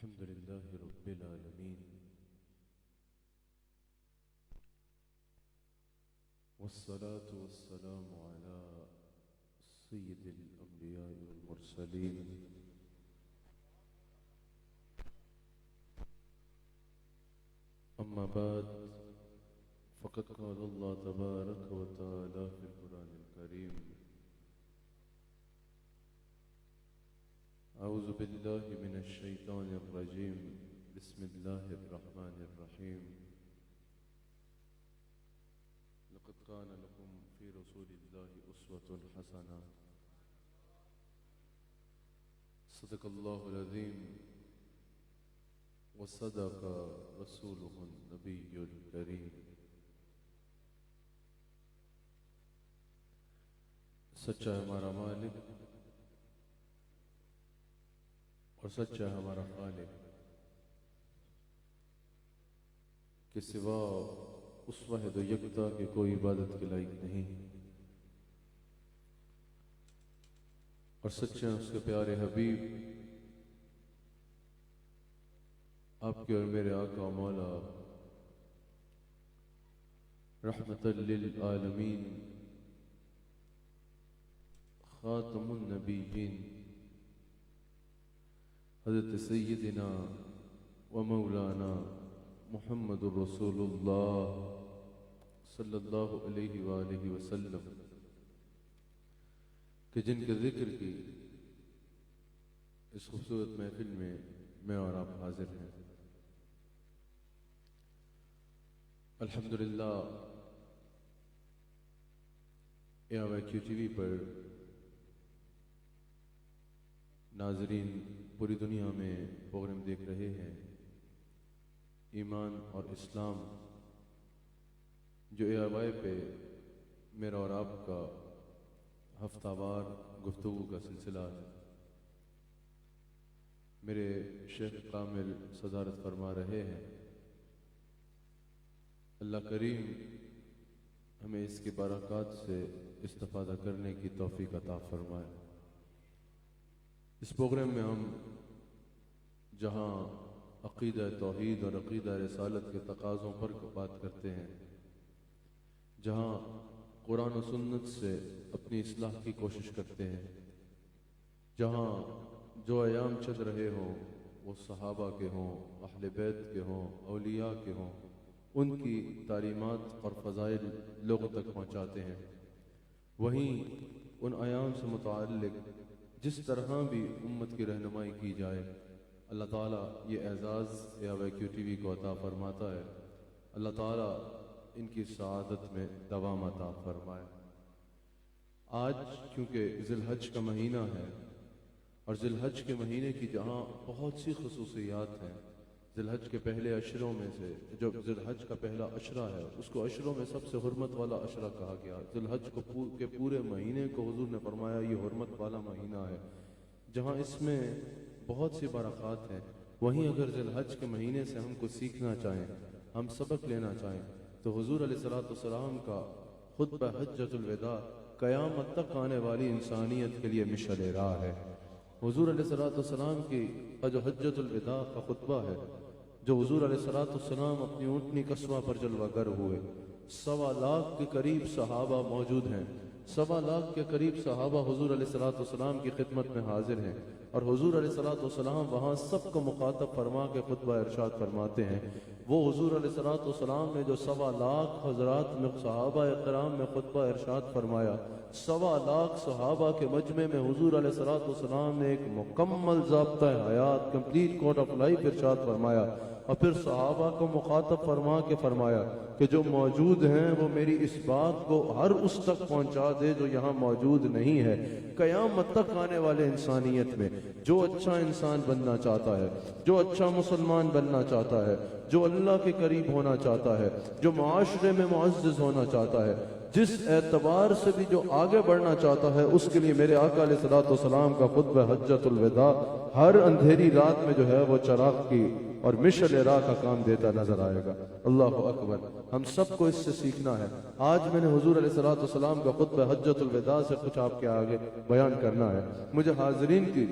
الحمد لله رب العالمين والصلاة والسلام على سيد الأنبياء والمرسلين أما بعد فقد قال الله تبارك وتعالى في القرآن الكريم أعوذ بالله من الشيطان الرجيم بسم الله الرحمن الرحيم لقد كان لكم في رسول الله أسوة حسنة صدق الله العظيم وصدق رسوله النبي الكريم سچا ہے ہمارا مالک اور سچا ہے ہمارا خالق کہ سوا اس واحد و یکتا کہ کوئی عبادت کے لائق نہیں، اور سچے ہیں اس کے پیارے حبیب آپ کے اور میرے آقا و مولا رحمت للعالمین خاتم النبیین حضرت سیدنا و مولانا محمد رسول اللہ صلی اللہ علیہ وآلہ وسلم کہ جن کے ذکر کی اس خوبصورت محفل میں اور آپ حاضر ہیں۔ الحمدللہ ARYQ TV پر ناظرین پوری دنیا میں پروگرام دیکھ رہے ہیں ایمان اور اسلام، جو ARY پہ میرا اور آپ کا ہفتہ وار گفتگو کا سلسلہ ہے۔ میرے شیخ کامل صدارت فرما رہے ہیں، اللہ کریم ہمیں اس کی برکات سے استفادہ کرنے کی توفیق عطا فرمائے۔ اس پروگرام میں ہم جہاں عقیدہ توحید اور عقیدہ رسالت کے تقاضوں پر بات کرتے ہیں، جہاں قرآن و سنت سے اپنی اصلاح کی کوشش کرتے ہیں، جہاں جو ایام چل رہے ہوں وہ صحابہ کے ہوں، اہل بیت کے ہوں، اولیاء کے ہوں، ان کی تعلیمات اور فضائل لوگوں تک پہنچاتے ہیں، وہیں ان ایام سے متعلق جس طرح بھی امت کی رہنمائی کی جائے، اللہ تعالیٰ یہ اعزاز ARYQ TV کو عطا فرماتا ہے۔ اللہ تعالیٰ ان کی سعادت میں دوام عطا فرمائے۔ آج کیونکہ ذی الحج کا مہینہ ہے، اور ذی الحج کے مہینے کی جہاں بہت سی خصوصیات ہیں، ذی الحج کے پہلے عشروں میں سے جو ذی الحج کا پہلا عشرہ ہے اس کو عشروں میں سب سے حرمت والا عشرہ کہا گیا۔ ذی الحج کے پورے مہینے کو حضور نے فرمایا یہ حرمت والا مہینہ ہے، جہاں اس میں بہت سی برکات ہیں۔ وہیں اگر ذی الحج کے مہینے سے ہم کو سیکھنا چاہیں، ہم سبق لینا چاہیں، تو حضور علیہ السلام کا خطبہ حجۃ الوداع قیامت تک آنے والی انسانیت کے لیے مشعل راہ ہے۔ حضور علیہ السلام کی جو حجۃ الوداع کا خطبہ ہے، جو حضور علیہ السلام اپنی اونٹنی قصوہ پر جلوہ گر ہوئے، 1.25 لاکھ کے قریب صحابہ موجود ہیں، 1.25 لاکھ کے قریب صحابہ حضور علیہ السلام کی خدمت میں حاضر ہیں، اور حضور علیہ السلام وہاں سب کو مخاطب فرما کے خطبہ ارشاد فرماتے ہیں۔ وہ حضور علیہ السلام نے جو 1.25 لاکھ حضرات میں صحابہ کرام میں خطبہ ارشاد فرمایا، 1.25 لاکھ صحابہ کے مجمع میں حضور علیہ السلام نے ایک مکمل ضابطہ حیات کمپلیٹ کوڈ آف لائف ارشاد فرمایا، اور پھر صحابہ کو مخاطب فرما کے فرمایا کہ جو موجود ہیں وہ میری اس بات کو ہر اس تک پہنچا دے جو یہاں موجود نہیں ہے۔ قیامت تک آنے والے انسانیت میں جو اچھا انسان بننا چاہتا ہے، جو اچھا مسلمان بننا چاہتا ہے، جو اللہ کے قریب ہونا چاہتا ہے، جو معاشرے میں معزز ہونا چاہتا ہے، جس اعتبار سے بھی جو آگے بڑھنا چاہتا ہے، اس کے لیے میرے آقا علیہ السلام کا خطبہ حجۃ الوداع ہر اندھیری رات میں جو ہے وہ چراغ کی اور مشعل راہ کا کام دیتا نظر آئے گا۔ اللہ اکبر، ہم سب کو اس سے سیکھنا ہے۔ آج میں نے حضور علیہ السلام کا خطبہ حجۃ الوداع سے کچھ آپ کے آگے بیان کرنا ہے۔ مجھے حاضرین کی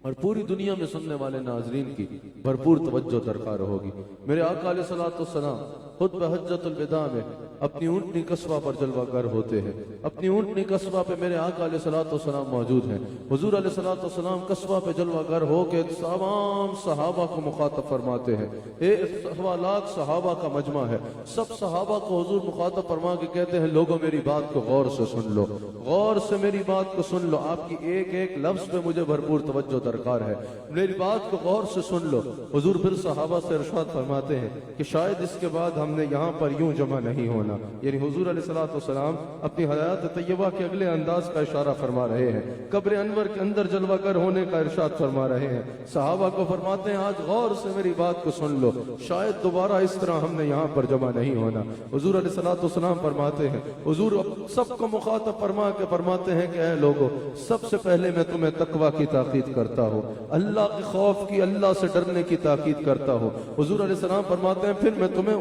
اور پوری دنیا میں سننے والے ناظرین کی بھرپور توجہ درکار ہوگی۔ میرے آقا علیہ الصلوۃ والسلام خود بحجۃ الوداع میں اپنی اونٹنی قصبہ پر جلوہ گر ہوتے ہیں۔ اپنی اونٹنی قصبہ پہ میرے آقا علیہ الصلوۃ والسلام موجود ہیں۔ حضور علیہ الصلوۃ والسلام قصبہ پہ جلوہ گر ہو کے تمام صحابہ کو مخاطب فرماتے ہیں۔ 1.25 صحابہ کا مجمع ہے، سب صحابہ کو حضور مخاطب فرما کے کہتے ہیں لوگوں میری بات کو غور سے سن لو، غور سے میری بات کو سن لو، آپ کی ایک ایک لفظ پہ مجھے بھرپور توجہ درکار ہے، میری بات کو غور سے سن لو۔ حضور پھر صحابہ سے ارشاد فرماتے ہیں کہ شاید اس کے بعد ہم نے یہاں پر یوں جمع نہیں ہونا، یعنی حضور علیہ الصلوۃ والسلام اپنی حیات طیبہ کے اگلے انداز کا اشارہ فرما رہے ہیں، قبر انور کے اندر جلوہ گر ہونے کا ارشاد فرما رہے ہیں۔ صحابہ کو فرماتے ہیں آج غور سے میری بات کو سن لو، شاید دوبارہ اس طرح ہم نے یہاں پر جمع نہیں ہونا۔ حضور علیہ الصلوۃ والسلام فرماتے ہیں، حضور سب کو مخاطب فرما کے فرماتے ہیں کہ اے لوگو، سب سے پہلے میں تمہیں تقوی کی تاکید کرتا ہوں، اللہ کے خوف کی، اللہ سے ڈرنے کی تاکید کرتا ہوں۔ حضور علیہ السلام فرماتے ہیں پھر میں تمہیں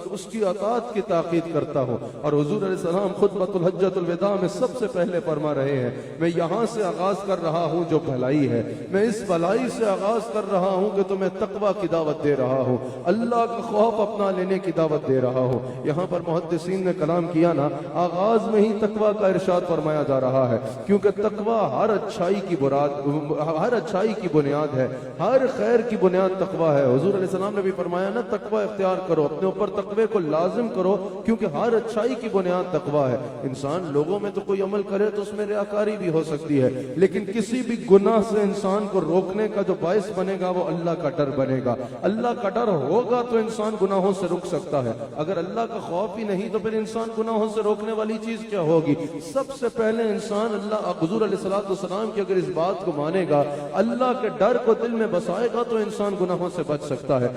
اس کی اطاعت کی تاکید کرتا ہوں۔ اور حضور علیہ السلام خطبۃ الحجۃ الوداع میں سب سے پہلے فرما رہے ہیں میں یہاں سے آغاز کر رہا ہوں جو بھلائی ہے، میں اس بھلائی سے آغاز کر رہا ہوں کہ تمہیں تقوی کی دعوت دے رہا ہوں، اللہ کا خوف اپنا لینے کی دعوت دے رہا ہوں۔ یہاں پر محدثین نے کلام کیا نا، آغاز میں ہی تقوی کا ارشاد فرمایا جا رہا ہے، کیونکہ تقوی ہر اچھائی کی بنیاد ہے، ہر خیر کی بنیاد تقوی ہے۔ حضور علیہ السلام نے بھی فرمایا نا تقوی اختیار کرو، اپنے اوپر تقوی کو لازم کرو، کیونکہ ہر اچھائی کی بنیاد تقوی ہے۔ انسان لوگوں میں تو کوئی عمل کرے تو اس میں ریاکاری بھی ہو سکتی ہے، لیکن کسی بھی گناہ سے انسان کو روکنے کا جو باعث بنے گا وہ اللہ کا ڈر بنے گا۔ اللہ کا ڈر ہوگا تو انسان گناہوں سے رک سکتا ہے، اگر اللہ کا خوف ہی نہیں تو پھر انسان گناہوں سے روکنے والی چیز کیا ہوگی؟ سب سے پہلے انسان اللہ حضور علیہ الصلوۃ والسلام کی اگر اس بات کو مانے گا، اللہ کے ڈر کو دل میں بسائے گا تو انسان گناہوں سے بچ سکتا ہے۔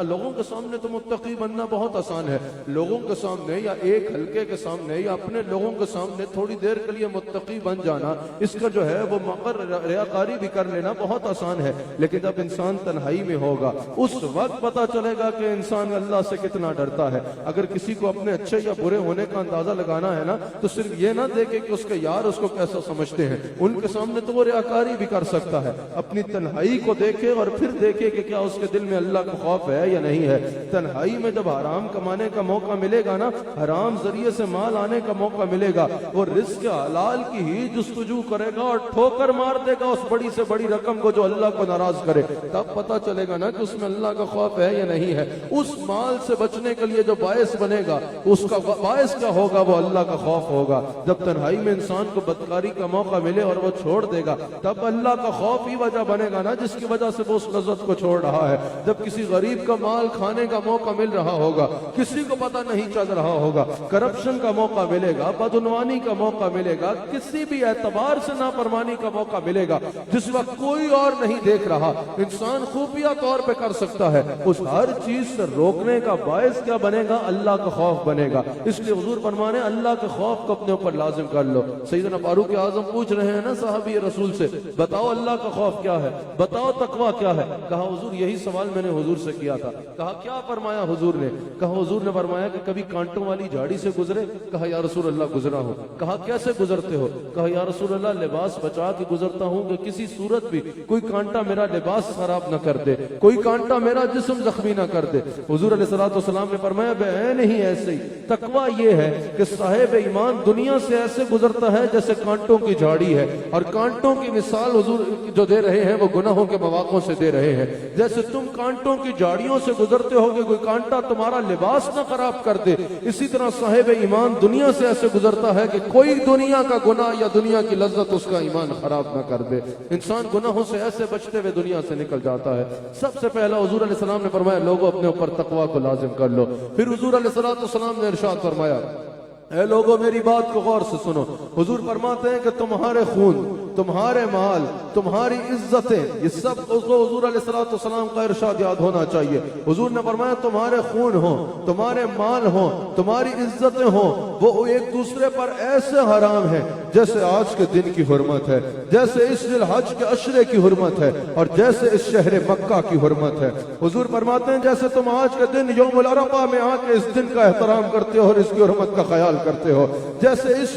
لوگوں کے سامنے تو متقی بننا بہت آسان ہے، لوگوں کے سامنے یا ایک حلقے کے سامنے یا اپنے لوگوں کے سامنے تھوڑی دیر کے لیے متقی بن جانا، اس کا جو ہے وہ مقر ریاکاری بھی کر لینا بہت آسان ہے، لیکن جب انسان تنہائی میں ہوگا اس وقت پتا چلے گا کہ انسان اللہ سے کتنا ڈرتا ہے۔ اگر کسی کو اپنے اچھے یا برے ہونے کا اندازہ لگانا ہے نا تو صرف یہ نہ دیکھے کہ اس کے یار اس کو کیسا سمجھتے ہیں، ان کے سامنے تو وہ ریاکاری بھی کر سکتا ہے، اپنی تنہائی کو دیکھے اور پھر دیکھے کہ کیا اس کے دل میں اللہ کا خوف ہے یا نہیں ہے۔ تنہائی میں جب حرام کمانے کا موقع ملے گا نا، حرام ذریعے سے مال آنے کا موقع ملے گا، وہ رزق حلال کی ہی جستجو کرے گا اور ٹھوکر مار دے گا اس بڑی سے بڑی رقم کو جو اللہ کو ناراض کرے، تب پتا چلے گا نا کہ اس میں اللہ کا خوف ہے یا نہیں ہے۔ اس مال سے بچنے کے لیے جو باعث بنے گا، اس کا باعث کیا ہوگا؟ وہ اللہ کا خوف ہوگا۔ جب تنہائی میں انسان کو بدکاری کا موقع ملے اور وہ چھوڑ دے گا، تب اللہ کا خوف ہی وجہ بنے گا نا جس کی وجہ سے وہ اس لذت کو چھوڑ رہا ہے۔ جب کسی غریب کا مال کھانے کا موقع مل رہا ہوگا، کسی کو پتہ نہیں چل رہا ہوگا، کرپشن کا موقع ملے گا، بدعنوانی کا موقع ملے گا، کسی بھی اعتبار سے نافرمانی کا موقع ملے گا، جس وقت کوئی اور نہیں دیکھ رہا، انسان خفیہ طور پہ کر سکتا ہے، اس ہر چیز سے روکنے کا باعث کیا بنے گا؟ اللہ کا خوف بنے گا۔ اس لیے حضور فرمانے اللہ کے خوف کو اپنے اوپر لازم کر لو۔ سیدنا فاروق اعظم پوچھ رہے ہیں نا صحابی رسول سے، بتاؤ اللہ کا خوف کیا ہے، بتاؤ تقوی کیا ہے؟ کہا حضور یہی سوال میں نے حضور سے کیا تھا۔ کہا کیا فرمایا حضور نے؟ کہا حضور نے فرمایا کہ کبھی کانٹوں والی جھاڑی سے گزرے؟ کہا یا رسول اللہ گزرا ہوں۔ کہا کیسے گزرتے ہو؟ کہا یا رسول اللہ لباس بچا کے گزرتا ہوں کہ کسی صورت بھی کوئی کانٹا میرا لباس خراب نہ کر دے، کوئی کانٹا میرا جسم زخمی نہ کر دے۔ حضور علیہ الصلوۃ والسلام نے فرمایا بعین ہی ایسے ہی تقوی یہ ہے کہ صاحب ایمان دنیا سے ایسے گزرتا ہے جیسے کانٹوں کی جھاڑی ہے، اور کانٹوں کی مثال حضور جو دے رہے ہیں وہ گناہوں کے مواقعوں سے دے رہے ہیں۔ جیسے تم کانٹوں کی جھاڑیوں سے گزرتے ہو کہ کوئی کانٹا تمہارا لباس نہ خراب کر دے، اسی طرح صاحب ایمان دنیا سے ایسے گزرتا ہے کہ کوئی دنیا کا گناہ یا دنیا کی لذت اس کا ایمان خراب نہ کر دے۔ انسان گناہوں سے ایسے بچتے ہوئے دنیا سے نکل جاتا ہے۔ سب سے پہلا حضور علیہ السلام نے فرمایا لوگوں اپنے اوپر تقوی کو لازم کر لو۔ پھر حضور علیہ السلام نے ارشاد فرمایا اے لوگوں میری بات کو غور سے سنو۔ حضور فرماتے ہیں کہ تمہارے خون، تمہارے مال، تمہاری عزتیں، یہ سب حضور علیہ السلام کا ارشاد یاد ہونا چاہیے۔ حضور نے فرمایا تمہارے خون ہوں، تمہارے مال ہوں، تمہاری عزتیں ہوں، وہ ایک دوسرے پر ایسے حرام ہیں جیسے آج کے دن کی حرمت ہے، جیسے اس ذی الحج کے عشرے کی حرمت ہے، اور جیسے اس شہر مکہ کی حرمت ہے۔ حضور فرماتے ہیں جیسے تم آج کے دن یوم العرفہ میں آ کے اس دن کا احترام کرتے ہو اور اس کی حرمت کا خیال کرتے ہو، جیسے اس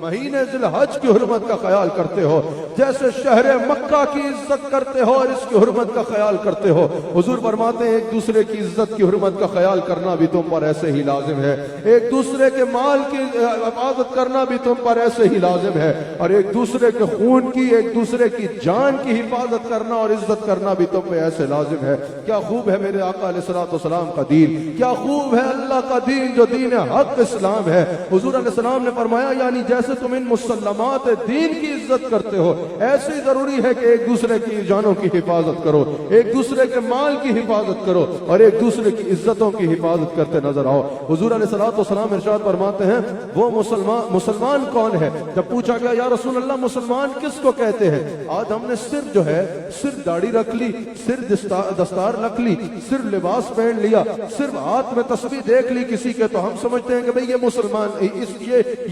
مہینے ذی الحج کی حرمت کا خیال کرتے ہو, جیسے شہر مکہ کی عزت کرتے ہو اور اس کی حرمت کا خیال کرتے ہو. حضور فرماتے ہیں ایک دوسرے کی عزت کی حرمت کا خیال کرنا بھی تم پر ایسے ہی لازم ہے, ایک دوسرے کے مال کی حفاظت کرنا بھی تم پر ایسے ہی لازم ہے, اور ایک دوسرے کے خون کی, ایک دوسرے کی جان کی حفاظت کرنا اور عزت کرنا بھی تم پہ ایسے لازم ہے. کیا خوب ہے میرے آقا علیہ الصلوۃ والسلام کا دین, کیا خوب ہے اللہ کا دین جو دین حق اسلام ہے. حضور علیہ السلام نے فرمایا یعنی جیسے تم ان مسلمات دین کی عزت کرتے ہو, ایسے ہی ضروری ہے کہ ایک دوسرے کی جانوں کی حفاظت کرو, ایک دوسرے کے مال کی حفاظت کرو اور ایک دوسرے کی عزتوں کی حفاظت کرتے نظر آؤ. حضور علیہ الصلوۃ والسلام ارشاد فرماتے ہیں وہ مسلمان کون ہے؟ جب پوچھا گیا یا رسول اللہ مسلمان کس کو کہتے ہیں, آج ہم نے صرف جو ہے صرف داڑھی رکھ لی, صرف دستار رکھ لی, صرف لباس پہن لیا, صرف ہاتھ میں تسبیح دیکھ لی کسی کے, تو ہم سمجھتے ہیں کہ بھئی یہ مسلمان,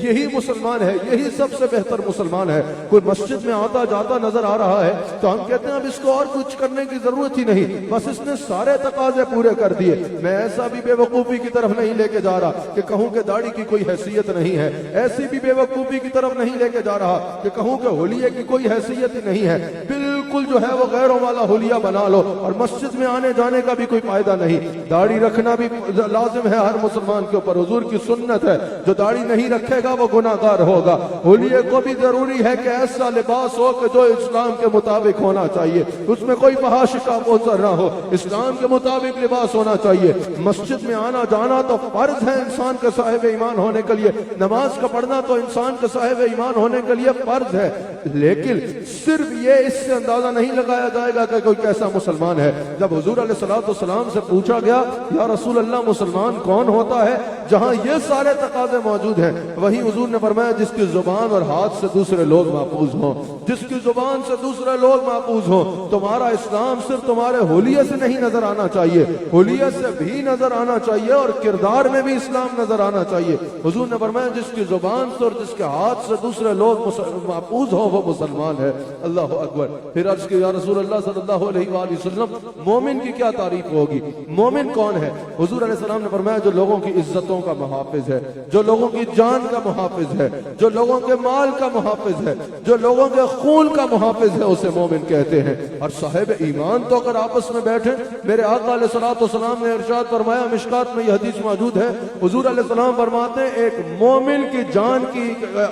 یہی مسلمان ہے, یہی سب سے بہتر مسلمان ہے. کوئی مسجد میں آتا جاتا نظر آ رہا ہے تو ہم کہتے ہیں اب اس کو اور کچھ کرنے کی ضرورت ہی نہیں, بس اس نے سارے تقاضے پورے کر دیے. میں ایسا بھی بے وقوفی کی طرف نہیں لے کے جا رہا کہ کہوں کہ داڑھی کی کوئی حیثیت نہیں ہے, ایسی بھی بے وقوفی کی طرف نہیں لے کے جا رہا کہ کہوں کہ ہولیے کی کوئی حیثیت ہی نہیں ہے. بالکل جو ہے وہ غیروں والا ہولیہ بنا لو اور مسجد میں آنے جانے کا بھی کوئی فائدہ نہیں. داڑھی رکھنا بھی لازم ہے ہر مسلمان کے اوپر, حضور کی سنت ہے, جو داڑھی نہیں رکھے گا وہ گناہ گار ہوگا. ہولیے کو بھی ضروری ہے کہ ایسا لباس ہو کہ جو اسلام کے مطابق ہونا چاہیے, اس میں کوئی فحش کا منظر نہ ہو, اسلام کے مطابق لباس ہونا چاہیے. مسجد میں آنا جانا تو فرض ہے انسان کے صاحب ایمان ہونے کے لیے, نماز کا پڑھنا تو انسان کے صاحب ایمان ہونے کے لیے فرض ہے, لیکن صرف یہ اس سے اندازہ نہیں لگایا جائے گا کہ کوئی کیسا مسلمان ہے. جب حضور علیہ الصلوۃ والسلام سے پوچھا گیا یا رسول اللہ مسلمان کون ہوتا ہے, جہاں یہ سارے تقاضے موجود ہیں, وہی حضور نے فرمایا جس کی زبان اور ہاتھ سے دوسرے لوگ محفوظ ہوں, جس کی زبان سے دوسرے لوگ محفوظ ہوں. تمہارا اسلام صرف تمہارے ہولیے سے نہیں نظر آنا چاہیے, ہولیے سے بھی نظر آنا چاہیے اور کردار میں بھی اسلام نظر آنا چاہیے. حضور نے فرمایا جس کی زبان سے اور جس کے ہاتھ سے دوسرے لوگ محفوظ ہوں وہ مسلمان ہے. اللہ اکبر. پھر عرض کیا یا رسول اللہ صلی اللہ علیہ وآلہ وسلم مومن کی کیا تعریف ہوگی, مومن کون ہے؟ حضور علیہ السلام نے فرمایا جو لوگوں کی عزتوں کا محافظ ہے, جو لوگوں کی جان کا محافظ ہے, جو لوگوں کے مال کا محافظ ہے, جو لوگوں کے خون کا محافظ ہے, اسے مومن کہتے ہیں. اور صاحب ایمان تو اگر آپس میں بیٹھے, میرے آقا علیہ الصلوۃ والسلام نے ارشاد فرمایا, مشکات میں یہ حدیث موجود ہے, حضور علیہ السلام فرماتے ہیں ایک مومن کی جان کی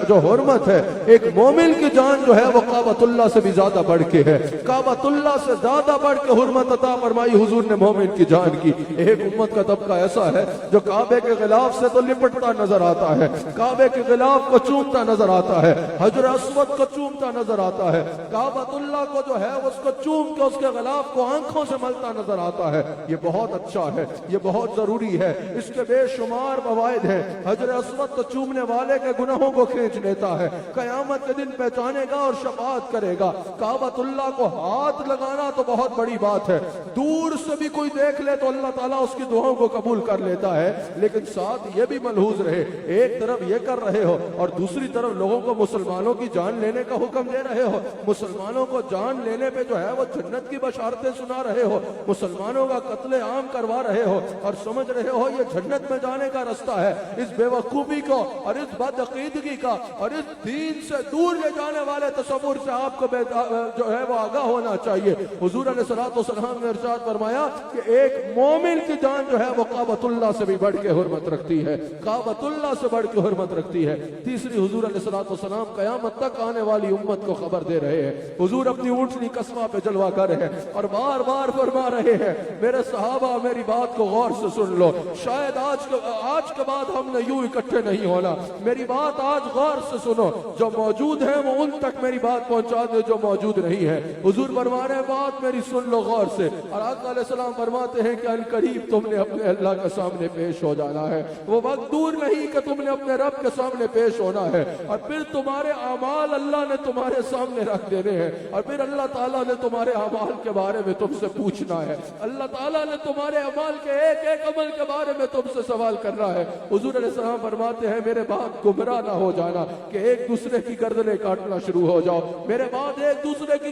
جو حرمت ہے, ایک مومن کی جان جو ہے وہ کعبۃ اللہ سے بھی زیادہ بڑھ کے ہے, کعبۃ اللہ سے زیادہ بڑھ کے حرمت عطا فرمائی حضور نے مومن کی جان کی. ایک امت کا طبقہ ایسا ہے جو کعبے کے غلاف سے تو لپٹتا نظر آتا ہے, کعبے کے غلاف کو چومتا نظر آتا ہے, حجر اسود کو چومتا نظر آتا ہے, کعبۃ اللہ کو جو ہے اس کو چوم کے اس کے غلاف کو آنکھوں سے ملتا نظر آتا ہے. یہ بہت اچھا ہے, یہ بہت ضروری ہے, اس کے بے شمار فوائد ہیں. حجر اسود تو چومنے والے کے گناہوں کو کھینچ لیتا ہے, قیامت کے دن پہچانے گا اور شفاعت کرے گا. کعبۃ اللہ کو ہاتھ لگانا تو بہت بڑی بات ہے, دور سے بھی کوئی دیکھ لے تو اللہ تعالیٰ اس کی دعاؤں کو قبول کر لیتا ہے. لیکن ساتھ یہ بھی ملحوظ رہے, ایک طرف یہ کر رہے ہو اور دوسری طرف لوگوں کو مسلمانوں کی جان لینے کا حکم دے رہے ہو, مسلمانوں کو جان لینے پہ جو ہے وہ جنت کی بشارتیں سنا رہے ہو, مسلمانوں کا قتل عام کروا رہے ہو اور سمجھ رہے ہو یہ جنت میں جانے کا رستہ ہے. اس بے وقوفی کو اور اس بدعقیدگی کا اور اس دین سے دور لے جانے والے تصور سے آپ کو جو ہے وہ آگاہ ہونا چاہیے. حضور علیہ الصلوۃ والسلام نے ارشاد فرمایا کہ ایک مومن کی جان جو ہے وہ کعبۃ اللہ سے بھی بڑھ کے حرمت رکھتی ہے, کعبۃ اللہ سے بڑھ کے حرمت رکھتی ہے. تیسری حضور علیہ الصلوۃ والسلام قیامت تک آنے والی امت کو خبر دے رہے ہیں. حضور اپنی اونٹنی قصبہ پہ جلوہ کر رہے ہیں اور بار بار فرما رہے ہیں میرے صحابہ میری بات کو غور سے سن لو, شاید آج کے بعد ہم نے یوں اکٹھے نہیں ہونا, میری بات آج غور سے سنو, جو موجود ہیں وہ ان تک میری بات پہنچا دے جو موجود نہیں ہے. حضور فرما رہے ہیں بات میری سن لو غور سے, اور آقا علیہ السلام فرماتے ہیں کہ القریب تم نے اپنے اللہ کے سامنے پیش ہو جانا ہے, وہ وقت دور نہیں کہ تم نے اپنے رب کے سامنے پیش ہونا ہے, اور پھر تمہارے اعمال اللہ نے تمہارے سامنے رکھ دینے ہیں, اور پھر اللہ تعالیٰ نے تمہارے اعمال کے بارے میں تم سے پوچھنا ہے, اللہ تعالیٰ نے تمہارے اعمال کے ایک ایک عمل کے بارے میں تم سے سوال کرنا ہے. حضور علیہ السلام فرماتے ہیں میرے بعد گمراہ نہ ہو جانا کہ ایک دوسرے کی گردنیں کاٹنا شروع ہو جاؤ, میرے بعد ایک دوسرے کی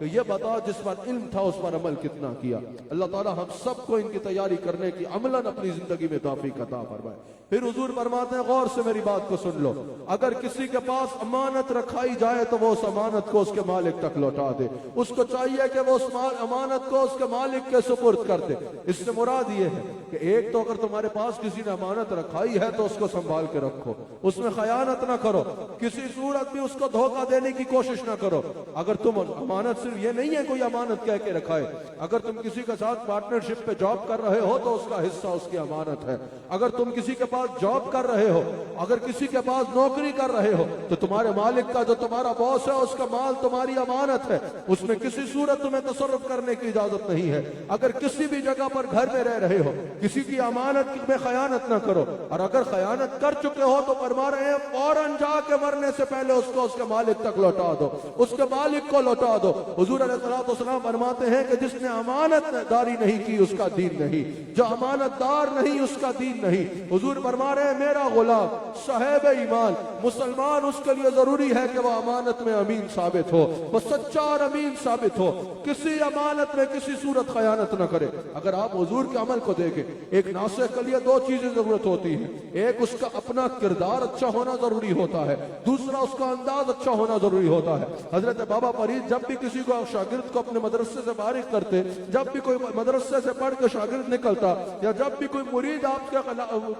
کہ یہ بتا جس پر علم تھا اس پر عمل کتنا کیا۔ اللہ تعالی ہم سب کو ان کی تیاری کرنے کی عملاً اپنی زندگی میں توفیق عطا فرمائے۔ پھر حضور فرماتے ہیں غور سے میری بات کو سن لو، اگر کسی کے پاس امانت رکھائی جائے تو وہ اس امانت کو اس کے مالک تک لوٹا دے۔ اس کو چاہیے کہ وہ اس امانت کو اس کے مالک کے سپرد کر دے۔ اس سے مراد یہ ہے کہ ایک تو اگر تمہارے پاس کسی نے امانت رکھائی ہے تو اس کو سنبھال کے رکھو، اس میں خیانت نہ کرو، کسی صورت بھی اس کو دھوکہ دینے کی کوشش نہ کرو۔ اگر تم امانت صرف یہ نہیں ہے کوئی امانت کہہ کے رکھائے، اگر تم کسی کے ساتھ پارٹنرشپ پہ جاب کر رہے ہو تو اس کا حصہ اس کی امانت ہے۔ اگر تم کسی کے پاس جاب کر رہے ہو، اگر کسی کے پاس نوکری کر رہے ہو تو تمہارے مالک کا جو تمہارا باس ہے اس کا مال تمہاری امانت ہے، اس میں کسی صورت تمہیں تصرف کرنے کی اجازت نہیں ہے۔ اگر کسی بھی جگہ پر گھر میں رہ رہے ہو کسی کی امانت میں خیانت نہ کرو، اور اگر خیانت کر چکے ہو تو فرما رہے ہیں فوراً جا کے مرنے سے پہلے اس کو اس کے مالک تک لوٹا دو، اس کے مالک کو لوٹا دو۔ حضور علیہ الصلوۃ والسلام فرماتے ہیں کہ جس نے امانت داری نہیں کی اس کا دین نہیں، جو امانت دار نہیں اس کا دین نہیں۔ حضور فرما رہے ہیں میرا غلام صاحب ایمان مسلمان، اس کے لیے ضروری ہے کہ وہ امانت میں امین ثابت ہو، وہ سچا اور امین ثابت ہو، کسی امانت میں کسی صورت خیانت نہ کرے۔ اگر آپ حضور کے عمل کو دیکھیں، ایک ناصح کے لیے دو چیزیں ضرورت ہوتی ہیں، ایک اس کا اپنا کردار اچھا ہونا ضروری ہوتا ہے، دوسرا اس کا انداز اچھا ہونا ضروری ہوتا ہے۔ حضرت بابا فرید جب بھی کسی کو شاگرد کو اپنے مدرسے سے فارغ کرتے، جب بھی کوئی مدرسے سے پڑھ کے شاگرد نکلتا یا جب بھی کوئی مرید آپ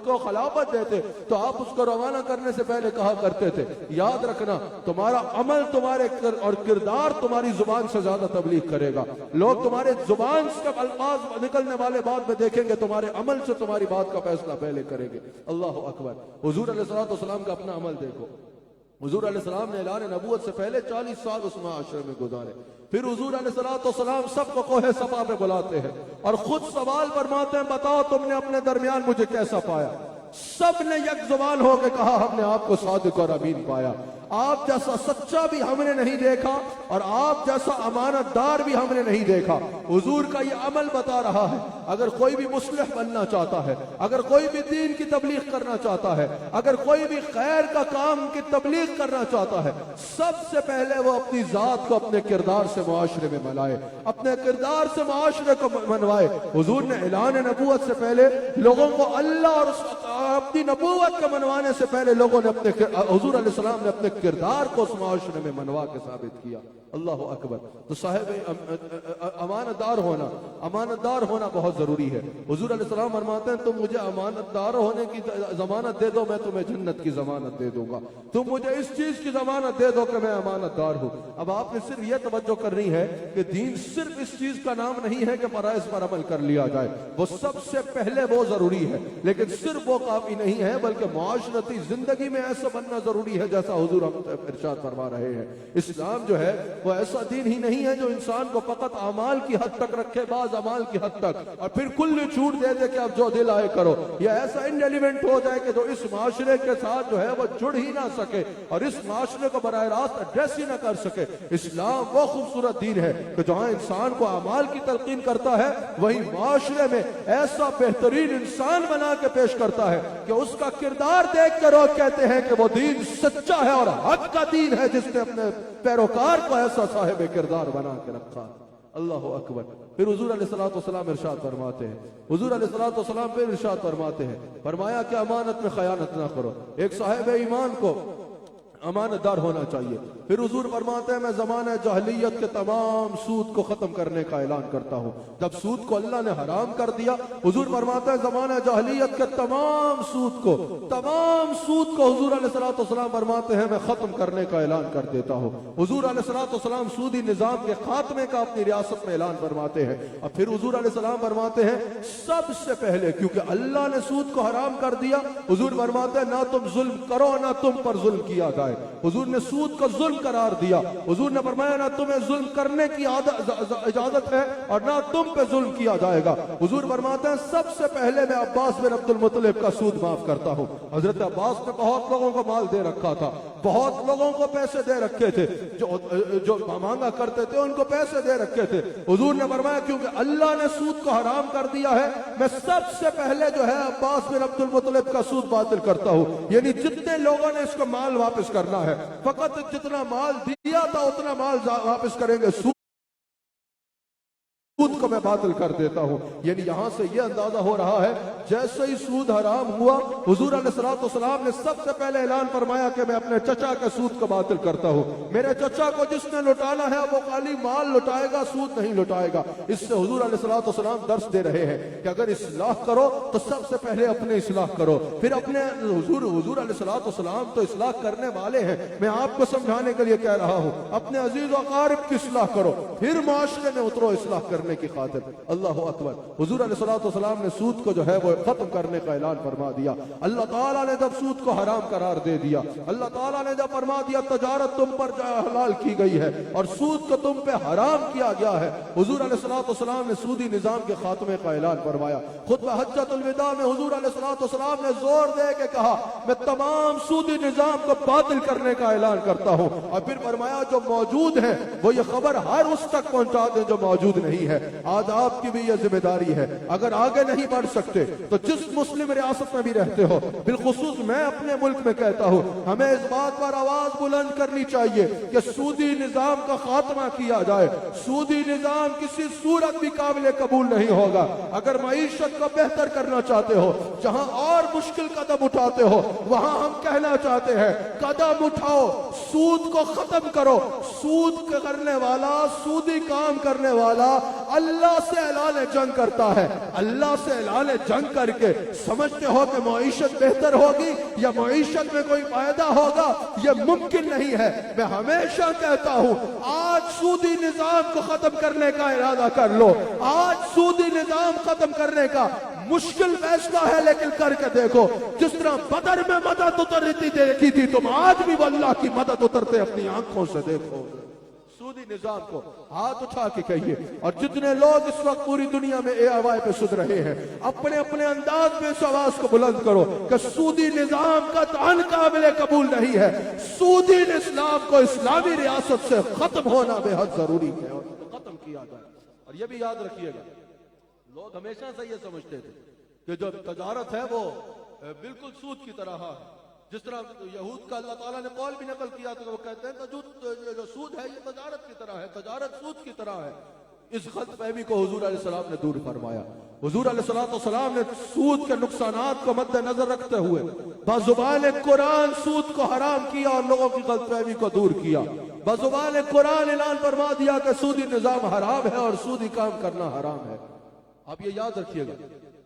کو خلافت دیتے تو آپ اس کو روانہ کرنے سے پہلے کہا کرتے تھے یاد رکھنا تمہارا عمل تمہارے اور کردار تمہاری زبان سے زیادہ تبلیغ کرے گا۔ لوگ تمہارے زبان سے الفاظ نکلنے والے بات میں دیکھیں گے، تمہارے عمل سے تمہاری بات کا فیصلہ پہلے کریں گے۔ اللہ اکبر۔ حضور علیہ الصلوۃ والسلام کا اپنا عمل دیکھو۔ حضور علیہ السلام نے اعلان نبوت سے پہلے 40 سال اس معاشرے میں گزارے، پھر حضور علیہ الصلوۃ والسلام سب کو کوہ صفا پہ بلاتے ہیں اور خود سوال فرماتے ہیں بتاؤ تم نے اپنے درمیان مجھے کیسا پایا؟ سب نے یک زبان ہو کے کہا ہم نے آپ کو صادق اور امین پایا، آپ جیسا سچا بھی ہم نے نہیں دیکھا اور آپ جیسا امانت دار بھی ہم نے نہیں دیکھا۔ حضور کا یہ عمل بتا رہا ہے اگر کوئی بھی مصلح بننا چاہتا ہے، اگر کوئی بھی دین کی تبلیغ کرنا چاہتا ہے، اگر کوئی بھی خیر کا کام کی تبلیغ کرنا چاہتا ہے، سب سے پہلے وہ اپنی ذات کو اپنے کردار سے معاشرے میں ملائے، اپنے کردار سے معاشرے کو منوائے۔ حضور نے اعلان نبوت سے پہلے لوگوں کو اللہ اور اپنی نبوت کے منوانے سے پہلے لوگوں نے حضور علیہ السلام نے اپنے کردار کو اس معاشرے میں منوا کے ثابت کیا۔ اللہ اکبر۔ تو صاحب امانت دار ہونا بہت ضروری ہے۔ حضور علیہ السلام فرماتے ہیں تم مجھے امانت دار ہونے کی ضمانت دے دو میں تمہیں جنت کی ضمانت دے دوں گا، تم مجھے اس چیز کی ضمانت دے دو کہ میں امانت دار ہوں۔ اب آپ نے صرف یہ توجہ کرنی ہے کہ دین صرف اس چیز کا نام نہیں ہے کہ فرائض پر عمل کر لیا جائے، وہ سب سے پہلے وہ ضروری ہے، لیکن صرف وہ کافی نہیں ہے بلکہ معاشرتی زندگی میں ایسا بننا ضروری ہے جیسا حضور ارشاد فرما رہے ہیں۔ اسلام جو ہے وہ ایسا دین ہی نہیں ہے جو انسان کو فقط اعمال کی حد تک رکھے، بعض اعمال کی حد تک، اور پھر کل چھوٹ دے دے کہ اب جو دل آئے کرو، یا ایسا انڈیلیونٹ ہو جائے کہ جو اس معاشرے کے ساتھ جو ہے وہ جڑ ہی نہ سکے اور اس معاشرے کو براہ راست ایڈریس ہی نہ کر سکے۔ اسلام وہ خوبصورت دین ہے کہ جہاں انسان کو اعمال کی تلقین کرتا ہے وہی معاشرے میں ایسا بہترین انسان بنا کے پیش کرتا ہے کہ اس کا کردار دیکھ کر لوگ کہتے ہیں کہ وہ دین سچا ہے اور حق کا دین ہے جس نے اپنے پیروکار کو ایسا صاحب کردار بنا کے رکھا۔ اللہ اکبر۔ پھر حضور علیہ الصلوۃ والسلام ارشاد فرماتے ہیں، حضور علیہ الصلوۃ والسلام پھر ارشاد فرماتے ہیں، فرمایا کہ امانت میں خیانت نہ کرو، ایک صاحب ایمان کو امانت دار ہونا چاہیے۔ پھر حضور فرماتے ہیں میں زمانہ جاہلیت کے تمام سود کو ختم کرنے کا اعلان کرتا ہوں۔ جب سود کو اللہ نے حرام کر دیا، حضور فرماتے ہیں زمانہ جاہلیت کے تمام سود کو حضور علیہ الصلوۃ والسلام فرماتے ہیں میں ختم کرنے کا اعلان کر دیتا ہوں۔ حضور علیہ الصلوۃ والسلام سودی نظام کے خاتمے کا اپنی ریاست میں اعلان فرماتے ہیں، اور پھر حضور علیہ السلام فرماتے ہیں سب سے پہلے کیونکہ اللہ نے سود کو حرام کر دیا، حضور فرماتے ہیں نہ تم ظلم کرو نہ تم پر ظلم کیا جائے۔ حضور نے سود کو ظلم قرار دیا، حضور نے فرمایا نہ تمہیں ظلم کرنے کی اجازت ہے اور نہ تم پہ ظلم کیا جائے گا۔ حضور فرماتے ہیں سب سے پہلے میں عباس بن عبد المطلب کا سود معاف کرتا ہوں۔ حضرت عباس نے بہت لوگوں کو مال دے رکھا تھا، بہت لوگوں کو پیسے دے رکھے تھے، جو مانگا کرتے تھے ان کو پیسے دے رکھے تھے۔ حضور نے فرمایا کیونکہ اللہ نے سود کو حرام کر دیا ہے میں سب سے پہلے جو ہے عباس بن عبد المطلب کا سود باطل کرتا ہوں، یعنی جتنے لوگوں نے اس کو مال واپس کرنا ہے، فقط جتنا مال دیا تھا اتنا مال واپس کریں گے۔ سود کو میں باطل کر دیتا ہوں. یعنی یہاں سے یہ اندازہ ہو رہا ہے جیسے ہی سود حرام ہوا حضور علیہ الصلوۃ والسلام نے سب سے پہلے اعلان فرمایا کہ میں اپنے چچا کے سود کو باطل کرتا ہوں. میرے چچا کو جس نے لٹانا ہے وہ خالی مال لٹائے گا, سود نہیں لٹائے گا. اس سے حضور علیہ الصلوۃ والسلام درس دے رہے ہیں کہ اگر اصلاح کرو تو سب سے پہلے اپنے اصلاح کرو, پھر اپنے حضور علیہ الصلوۃ والسلام تو اصلاح کرنے والے ہیں. میں آپ کو سمجھانے کے لیے کہہ رہا ہوں اپنے عزیز و اقارب کی اصلاح کرو, پھر معاشرے میں اترو اصلاح کرنے کی خاطر. اللہ اکبر. حضور علیہ الصلوۃ والسلام نے سود کو جو ہے وہ ختم کرنے کا اعلان فرما دیا. اللہ تعالیٰ نے جب سود کو حرام قرار دے دیا, اللہ تعالیٰ نے جب فرما دیا تجارت تم پر حلال کی گئی ہے اور سود کو تم پہ حرام کیا گیا ہے, حضور علیہ الصلوۃ والسلام نے سودی نظام کے خاتمے کا اعلان فرمایا. خطبہ حجۃ الوداع میں حضور علیہ الصلوۃ والسلام نے زور دے کے کہا میں تمام سودی نظام کو باطل کرنے کا اعلان کرتا ہوں. اور پھر فرمایا جو موجود ہیں وہ یہ خبر ہر اس تک پہنچا دیں جو موجود نہیں ہے. آج آپ کی بھی یہ ذمہ داری ہے. اگر آگے نہیں بڑھ سکتے تو جس مسلم ریاست میں بھی رہتے ہو, بالخصوص میں اپنے ملک میں کہتا ہوں, ہمیں اس بات پر آواز بلند کرنی چاہیے کہ سودی نظام کا خاتمہ کیا جائے. سودی نظام کسی صورت بھی قابل قبول نہیں ہوگا. اگر معیشت کو بہتر کرنا چاہتے ہو, جہاں اور مشکل قدم اٹھاتے ہو, وہاں ہم کہنا چاہتے ہیں قدم اٹھاؤ, سود کو ختم کرو. سود کرنے والا, سودی کام کرنے والا اللہ سے اعلان جنگ کرتا ہے. اللہ سے اعلان جنگ کر کے سمجھتے ہو کہ معیشت بہتر ہوگی یا معیشت میں کوئی فائدہ ہوگا, یہ ممکن نہیں ہے. میں ہمیشہ کہتا ہوں آج سودی نظام کو ختم کرنے کا ارادہ کر لو. آج سودی نظام ختم کرنے کا مشکل فیصلہ ہے لیکن کر کے دیکھو. جس طرح بدر میں مدد اترتی دیکھی تھی, تم آج بھی اللہ کی مدد اترتے اپنی آنکھوں سے دیکھو. سودی نظام کو ہاتھ اٹھا کے کہیے. اور جتنے لوگ اس وقت پوری دنیا میں اے آوائی پہ سن رہے ہیں, اپنے اپنے انداز میں اس آواز کو بلند کرو کہ سودی نظام کا قطعاً قابل قبول نہیں ہے. سودی اسلام کو اسلامی ریاست سے ختم ہونا بے حد ضروری ہے اور ختم کیا جائے. اور یہ بھی یاد رکھیے گا, لوگ ہمیشہ سے یہ سمجھتے تھے کہ جو تجارت ہے وہ بالکل سود کی طرح ہے. جس طرح یہود کا اللہ تعالیٰ نے قول بھی نقل کیا تو وہ کہتے ہیں جو سود ہے یہ تجارت کی طرح ہے, تجارت سود کی طرح ہے. اس غلط فہمی کو حضور علیہ السلام نے دور فرمایا. حضور علیہ السلام نے سود کے نقصانات کو مد نظر رکھتے ہوئے بزبان قرآن سود کو حرام کیا اور لوگوں کی غلط فہمی کو دور کیا. بزبان قرآن اعلان فرما دیا کہ سودی نظام حرام ہے اور سودی کام کرنا حرام ہے. آپ یہ یاد رکھیے گا,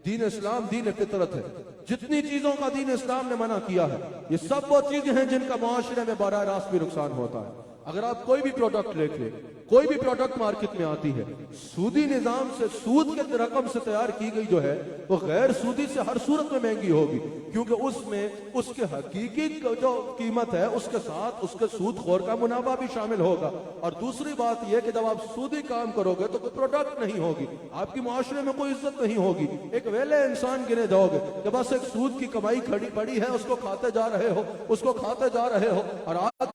دین اسلام دین فطرت ہے. جتنی چیزوں کا دین اسلام نے منع کیا ہے یہ سب وہ چیزیں ہیں جن کا معاشرے میں براہ راست بھی نقصان ہوتا ہے. اگر آپ کوئی بھی پروڈکٹ لے لیں, کوئی بھی پروڈکٹ مارکیٹ میں آتی ہے سودی نظام سے, سود کے رقم سے تیار کی گئی جو ہے وہ غیر سودی سے ہر صورت میں مہنگی ہوگی, کیونکہ اس میں اس کے حقیقی جو قیمت ہے اس کے ساتھ اس کے سود خور کا منافع بھی شامل ہوگا. اور دوسری بات یہ کہ جب آپ سودی کام کرو گے تو کوئی پروڈکٹ نہیں ہوگی, آپ کی معاشرے میں کوئی عزت نہیں ہوگی, ایک ویلے انسان گنے جاؤ گے کہ بس ایک سود کی کمائی کھڑی پڑی ہے, اس کو کھاتے جا رہے ہو, اس کو کھاتے جا رہے ہو. اور آج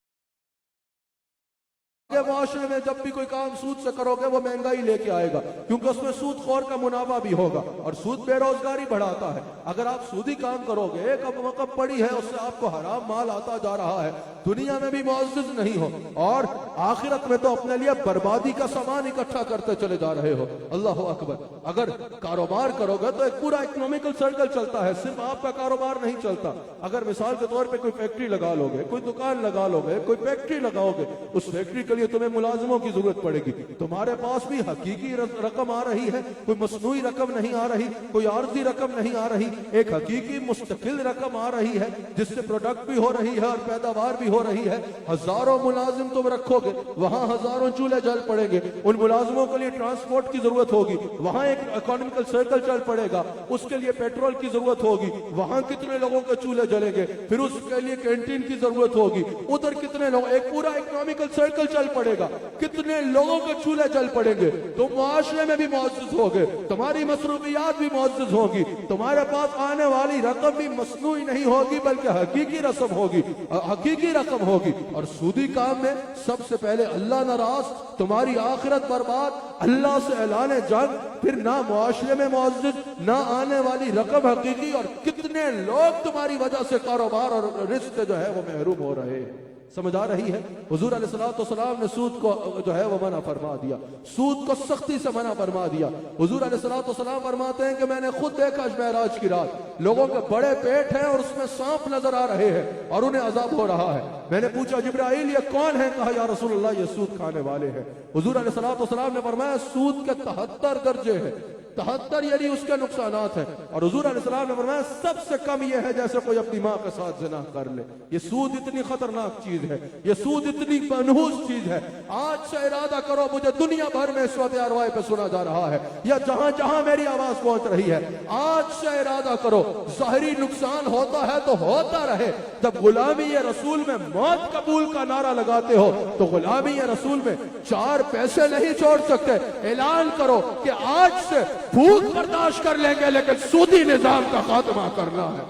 معاشرے میں جب بھی کوئی کام سود سے کرو گے وہ مہنگائی لے کے آئے گا, کیونکہ اس میں سود خور کا منافع بھی ہوگا اور سود بے روزگاری بڑھاتا ہے. اگر آپ سودی کام کرو گے, ایک وقت پڑی ہے اس سے آپ کو حرام مال آتا جا رہا ہے, دنیا میں بھی معزز نہیں ہو اور آخرت میں تو اپنے لیے بربادی کا سامان اکٹھا کرتے چلے جا رہے ہو. اللہ اکبر. اگر کاروبار کرو گے تو ایک پورا اکنامیکل سرکل چلتا ہے, صرف آپ کا کاروبار نہیں چلتا. اگر مثال کے طور پہ کوئی فیکٹری لگا لو گے, کوئی دکان لگا لو گے, کوئی فیکٹری لگاؤ گے, اس فیکٹری کے لیے تمہیں ملازموں کی ضرورت پڑے گی. تمہارے پاس بھی حقیقی رقم آ رہی ہے, کوئی مصنوعی رقم نہیں آ رہی, کوئی عارضی رقم نہیں آ رہی, ایک حقیقی مستقل رقم آ رہی ہے جس سے پروڈکٹ بھی ہو رہی ہے اور پیداوار بھی ہو رہی ہے. ہزاروں ملازم تم رکھو گے, وہاں ہزاروں چولہے جل پڑیں گے, ان ملازموں کے لیے ٹرانسپورٹ کی ضرورت ہوگی, وہاں ایک اکانومیکل سرکل چل پڑے گا, اس کے لیے پیٹرول کی ضرورت ہوگی, وہاں کتنے لوگوں کے چولہے جلیں گے, پھر اس کے لیے کینٹین کی ضرورت ہوگی, ادھر کتنے لوگ, ایک پورا اکنامیکل سرکل چل پڑے گا, کتنے لوگوں کے چولہے جل پڑیں گے. تم معاشرے میں بھی معزز ہوگے, تمہاری مصروفیات بھی معزز ہوگی, تمہارے پاس آنے والی رقم بھی مصنوعی نہیں ہوگی بلکہ حقیقی رقم ہوگی, حقیقی رقم ہوگی. اور سودی کام میں سب سے پہلے اللہ ناراض, تمہاری آخرت برباد, اللہ سے اعلان جنگ, پھر نہ معاشرے میں معزز, نہ آنے والی رقم حقیقی, اور کتنے لوگ تمہاری وجہ سے کاروبار اور رزق جو ہے وہ محروم ہو رہے ہیں. سمجھ آ رہی ہے؟ حضور علیہ السلام نے سود کو جو ہے وہ منع فرما دیا، سود کو سختی سے منع فرما دیا۔ حضور علیہ السلام فرماتے ہیں کہ میں نے خود دیکھا معراج کی رات، لوگوں کے بڑے پیٹ ہیں اور اس میں سانپ نظر آ رہے ہیں اور انہیں عذاب ہو رہا ہے۔ میں نے پوچھا جبرائیل یہ کون ہے؟ کہا یا رسول اللہ یہ سود کھانے والے ہیں۔ حضور علیہ السلام نے فرمایا سود کے 73 درجے ہیں، 73 یعنی اس کے نقصانات ہیں، اور حضور علیہ السلام نے فرمایا سب سے کم یہ ہے جیسے کوئی اپنی ماں کے ساتھ زنا کر لے۔ یہ سود اتنی خطرناک چیز ہے، یہ سود اتنی منحوس چیز ہے۔ آج سے ارادہ کرو، مجھے دنیا بھر میں اس وقت آروائی پہ سنا جا رہا ہے یا جہاں جہاں میری آواز پہنچ رہی ہے، آج سے ارادہ کرو ظاہری نقصان ہوتا ہے تو ہوتا رہے۔ جب غلامی رسول میں موت قبول کا نعرہ لگاتے ہو تو غلامی رسول میں 4 پیسے نہیں چھوڑ سکتے۔ اعلان کرو کہ آج سے بھوک برداشت کر لیں گے لیکن سودی نظام کا خاتمہ کرنا ہے۔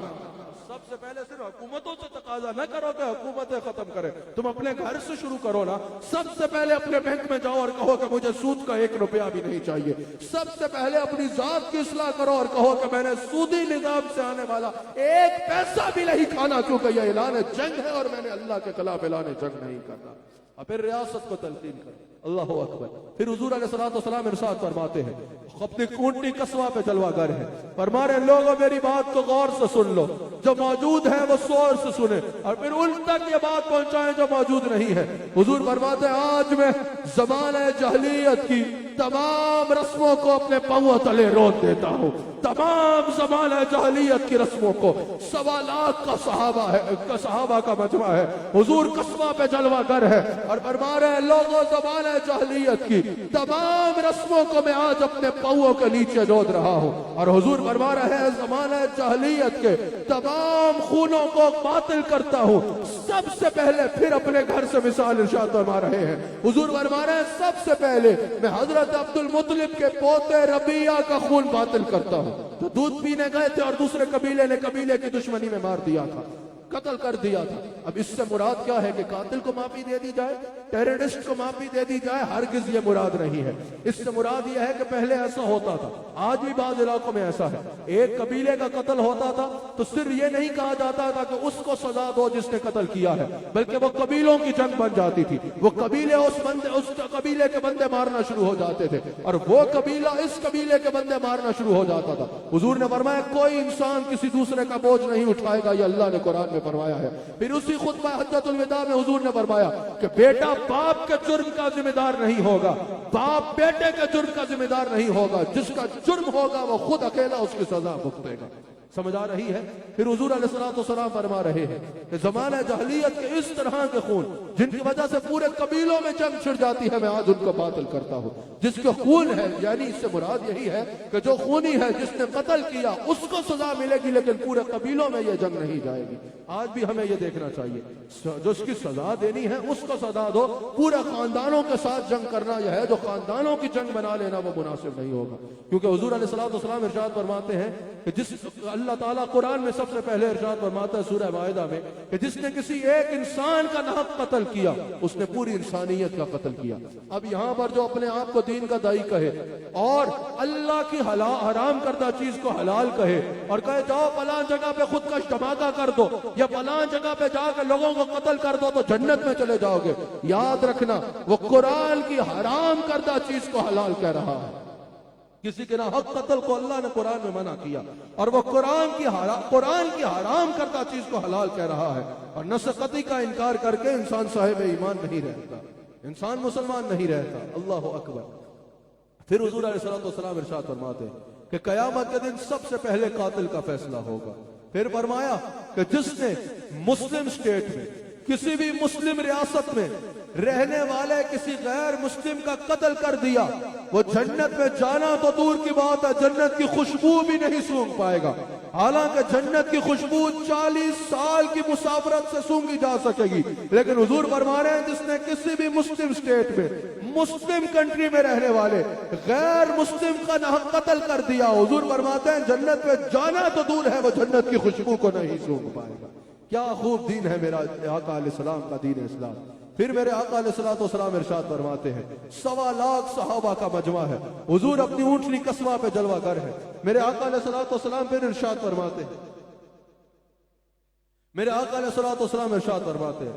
سب سے پہلے صرف حکومتوں سے تقاضا نہ کرو کہ حکومتیں ختم کریں، تم اپنے گھر سے شروع کرو نا۔ سب سے پہلے اپنے بینک میں جاؤ اور کہو کہ مجھے سود کا 1 روپیہ بھی نہیں چاہیے۔ سب سے پہلے اپنی ذات کی اصلاح کرو اور کہو کہ میں نے سودی نظام سے آنے والا 1 پیسہ بھی نہیں کھانا، کیونکہ یہ اعلان جنگ ہے اور میں نے اللہ کے خلاف اعلان جنگ نہیں کرنا۔ اور پھر ریاست کو تلقین کرو، اللہ اکبر۔ پھر حضور علیہ السلام ارشاد فرماتے ہیں، اپنی اونٹنی قصوہ پہ جلوہ گر ہے، فرما رہے لوگوں میری بات کو غور سے سن لو، جو موجود ہے وہ شور سے سنے اور پھر ان تک یہ بات پہنچائیں جو موجود نہیں ہے۔ حضور فرماتے ہیں آج میں زمانہ جاہلیت کی تمام رسموں کو اپنے پاؤں تلے روک دیتا ہوں، تمام زمانہ جاہلیت کی رسموں کو۔ 1.25 لاکھ کا صحابہ کا مجمع ہے، حضور قصبہ پہ جلوہ گر ہے اور فرما رہے ہیں لوگوں زمانہ جاہلیت کی تمام رسموں کو میں آج اپنے پاؤں کے نیچے جوڑ رہا ہوں، اور حضور فرما رہے ہیں زمانہ جاہلیت کے تمام خونوں کو باطل کرتا ہوں۔ سب سے پہلے پھر اپنے گھر سے مثال ارشاد فرما رہے ہیں، حضور فرما رہے ہیں سب سے پہلے میں حضرت عبد المطلب کے پوتے ربیعہ کا خون باطل کرتا ہوں، جو دودھ پینے گئے تھے اور دوسرے قبیلے نے قبیلے کی دشمنی میں مار دیا تھا، قتل کر دیا تھا۔ اب اس سے مراد کیا ہے کہ قاتل کو معافی دے دی جائے، ٹیررسٹ کو معافی دے دی جائے؟ ہرگز یہ مراد نہیں ہے۔ اس سے مراد یہ ہے کہ پہلے ایسا ہوتا تھا، آج بھی بعض علاقوں میں ایسا ہے، ایک قبیلے کا قتل ہوتا تھا تو صرف یہ نہیں کہا جاتا تھا کہ اس کو سزا دو جس نے قتل کیا ہے، بلکہ وہ قبیلوں کی جنگ بن جاتی تھی، وہ قبیلے اس قبیلے کے بندے مارنا شروع ہو جاتے تھے اور وہ قبیلہ اس قبیلے کے بندے مارنا شروع ہو جاتا تھا۔ حضور نے فرمایا کوئی انسان کسی دوسرے کا بوجھ نہیں اٹھائے گا، یہ اللہ نے قرآن میں فرمایا ہے۔ پھر اسی خطبہ حجۃ الوداع میں حضور نے فرمایا کہ بیٹا باپ کے جرم کا ذمہ دار نہیں ہوگا، باپ بیٹے کے جرم کا ذمہ دار نہیں ہوگا، جس کا جرم ہوگا وہ خود اکیلا اس کی سزا بھگتے گا۔ سمجھ آ رہی ہے؟ پھر حضور علیہ السلام فرما رہے ہیں کہ زمانہ جاہلیت کے اس طرح کے خون جن کی وجہ سے پورے قبیلوں میں جنگ چھڑ جاتی ہے، میں آج ان کو باطل کرتا ہوں۔ جس کے خون ہے، یعنی اس سے مراد یہی ہے کہ جو خونی ہے، جس نے قتل کیا اس کو سزا ملے گی، لیکن پورے قبیلوں میں یہ جنگ نہیں جائے گی۔ آج بھی ہمیں یہ دیکھنا چاہیے، جو اس کی سزا دینی ہے اس کو سزا دو، پورے خاندانوں کے ساتھ جنگ کرنا یہ ہے، جو خاندانوں کی جنگ بنا لینا وہ مناسب نہیں ہوگا، کیونکہ حضور علیہ السلام ارشاد فرماتے ہیں کہ جس اللہ تعالیٰ قرآن میں سب سے پہلے ارشاد فرماتا ہے سورہ مائدہ میں کہ جس نے کسی ایک انسان کا ناحق قتل کیا اس نے پوری انسانیت کا قتل کیا۔ اب یہاں پر جو اپنے آپ کو دین کا داعی کہے اور اللہ کی حرام کردہ چیز کو حلال کہے اور کہے جاؤ فلاں جگہ پہ خودکش دھماکہ کر دو یا فلاں جگہ پہ جا کے لوگوں کو قتل کر دو تو جنت میں چلے جاؤ گے، یاد رکھنا وہ قرآن کی حرام کردہ چیز کو حلال کہہ رہا ہے۔ کسی کے ناحق قتل کو اللہ نے قرآن میں منع کیا اور وہ قرآن کی حرام کردہ چیز کو حلال کہہ رہا ہے، اور نص قطعی کا انکار کر کے انسان صاحب ایمان نہیں رہتا، انسان مسلمان نہیں رہتا۔ اللہ اکبر۔ پھر حضور علیہ السلام ارشاد فرماتے ہیں کہ قیامت کے دن سب سے پہلے قاتل کا فیصلہ ہوگا۔ پھر فرمایا کہ جس نے مسلم اسٹیٹ میں کسی بھی مسلم ریاست میں رہنے والے کسی غیر مسلم کا قتل کر دیا وہ جنت میں جانا تو دور کی بات ہے، جنت کی خوشبو بھی نہیں سونگھ پائے گا، حالانکہ جنت کی خوشبو 40 سال کی مسافرت سے سونگھی جا سکے گی، لیکن حضور فرما رہے ہیں جس نے کسی بھی مسلم اسٹیٹ میں مسلم کنٹری میں رہنے والے غیر مسلم کا ناحق قتل کر دیا، حضور فرماتے ہیں جنت میں جانا تو دور ہے وہ جنت کی خوشبو کو نہیں سونگھ پائے گا۔ کیا خوب دین ہے میرا آقا علیہ السلام کا، دین اسلام۔ پھر میرے آقا علیہ السلام ارشاد فرماتے ہیں 1.25 لاکھ صحابہ کا مجمع ہے، حضور اپنی اونٹنی قصوہ پہ جلوہ گر ہے۔ میرے آقا علیہ السلام پھر ارشاد فرماتے ہیں، میرے آقا علیہ السلام ارشاد فرماتے ہیں